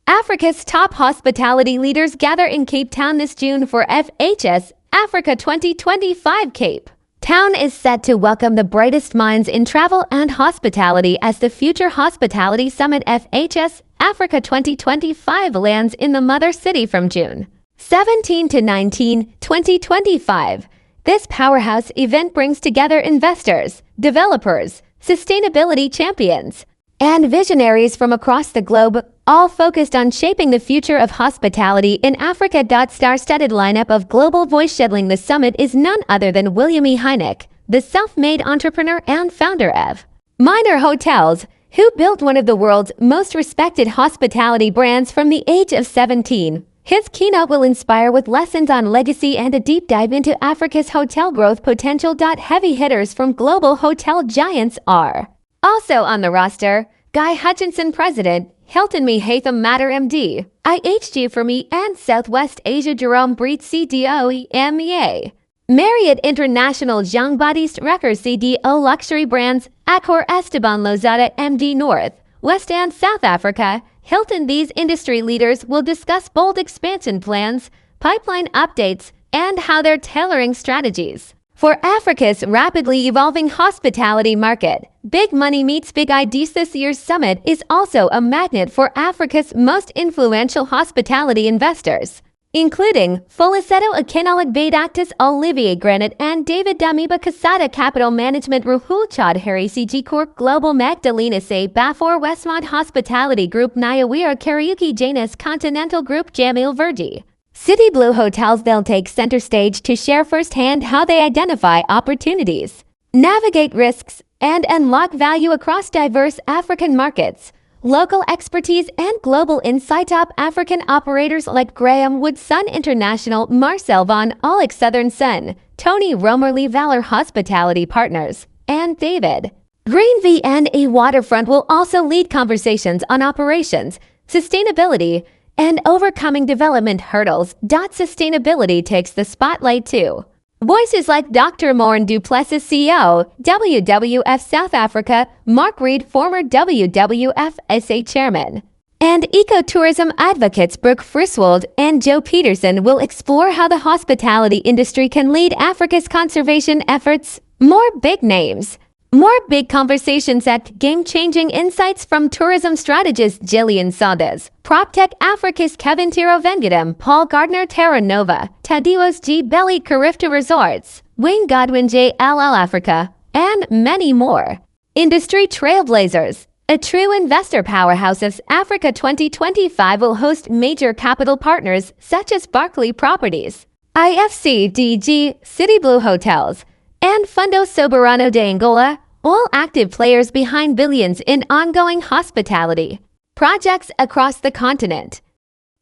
Africa's top hospitality leaders gather in Cape Town this June for FHS Africa 2025 Cape Town is set to welcome the brightest minds in travel and hospitality as the Future Hospitality Summit FHS Africa 2025 lands in the Mother City from June 17 to 19, 2025. This powerhouse event brings together investors, developers, sustainability champions, and visionaries from across the globe, all focused on shaping the future of hospitality in Africa. Star-studded lineup of global voice shadowing the summit is none other than William E. Hynek, the self-made entrepreneur and founder of Minor Hotels, who built one of the world's most respected hospitality brands from the age of 17. His keynote will inspire with lessons on legacy and a deep dive into Africa's hotel growth potential. Heavy hitters from global hotel giants are also on the roster: Guy Hutchinson, President, Hilton Me Hatham Matter MD, IHG for Me and Southwest Asia Jerome Breed CDO EMEA, Marriott International Jean Baptiste Recker CDO Luxury Brands, Accor Esteban Lozada MD North, West and South Africa, Hilton. These industry leaders will discuss bold expansion plans, pipeline updates, and how they're tailoring strategies for Africa's rapidly evolving hospitality market. Big money meets big ideas. This year's summit is also a magnet for Africa's most influential hospitality investors, including Foliceto Akinalak Vedactus Olivier Granite and David Damiba Casada Capital Management, Rahul Chaudhary CG Corp Global, Magdalena Say Bafor Westmont Hospitality Group, Nyawira Karaoke Janus Continental Group, Jamil Verji, City Blue Hotels. They'll take center stage to share firsthand how they identify opportunities, navigate risks, and unlock value across diverse African markets. Local expertise and global insight. Top African operators like Graham Wood Sun International, Marcel Von Alex Southern Sun, Tony Romerly Valor Hospitality Partners, and David Green VNA Waterfront will also lead conversations on operations, sustainability, and overcoming development hurdles. Sustainability takes the spotlight too. Voices like Dr. Maureen Duplessis, CEO, WWF South Africa, Mark Reed, former WWF SA Chairman, and ecotourism advocates Brooke Friswold and Joe Peterson will explore how the hospitality industry can lead Africa's conservation efforts. More big names, more big conversations at game-changing insights from tourism strategist Jillian Saldes, PropTech Africa's Kevin Tiro Vengadam, Paul Gardner Terra Nova, Tadios G. Belly Carifta Resorts, Wayne Godwin JLL Africa, and many more. Industry trailblazers. A true investor powerhouse of Africa 2025 will host major capital partners such as Barclay Properties, IFC DG, City Blue Hotels, and Fundo Soberano de Angola, all active players behind billions in ongoing hospitality projects across the continent.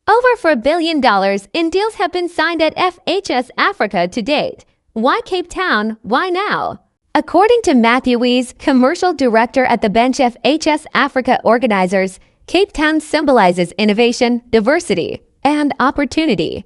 Over $4 billion in deals have been signed at FHS Africa to date. Why Cape Town? Why now? According to Matthew Wees, commercial director at the Bench FHS Africa organizers, Cape Town symbolizes innovation, diversity, and opportunity.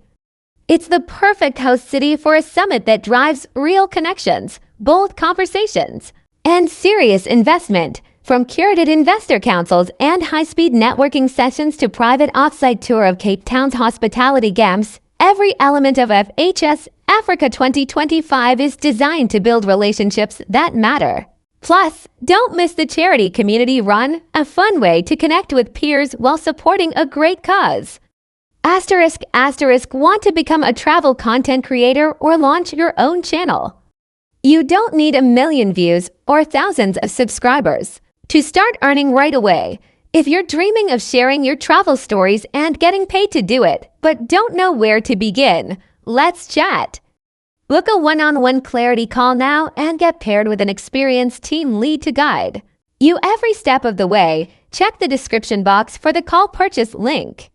It's the perfect host city for a summit that drives real connections, bold conversations, and serious investment. From curated investor councils and high-speed networking sessions to private off-site tour of Cape Town's hospitality GAMS, every element of FHS Africa 2025 is designed to build relationships that matter. Plus, don't miss the charity community run, a fun way to connect with peers while supporting a great cause. **** Want to become a travel content creator or launch your own channel? You don't need 1 million views or thousands of subscribers to start earning right away. If you're dreaming of sharing your travel stories and getting paid to do it, but don't know where to begin, let's chat. Book a one-on-one clarity call now and get paired with an experienced team lead to guide you every step of the way. Check the description box for the call purchase link.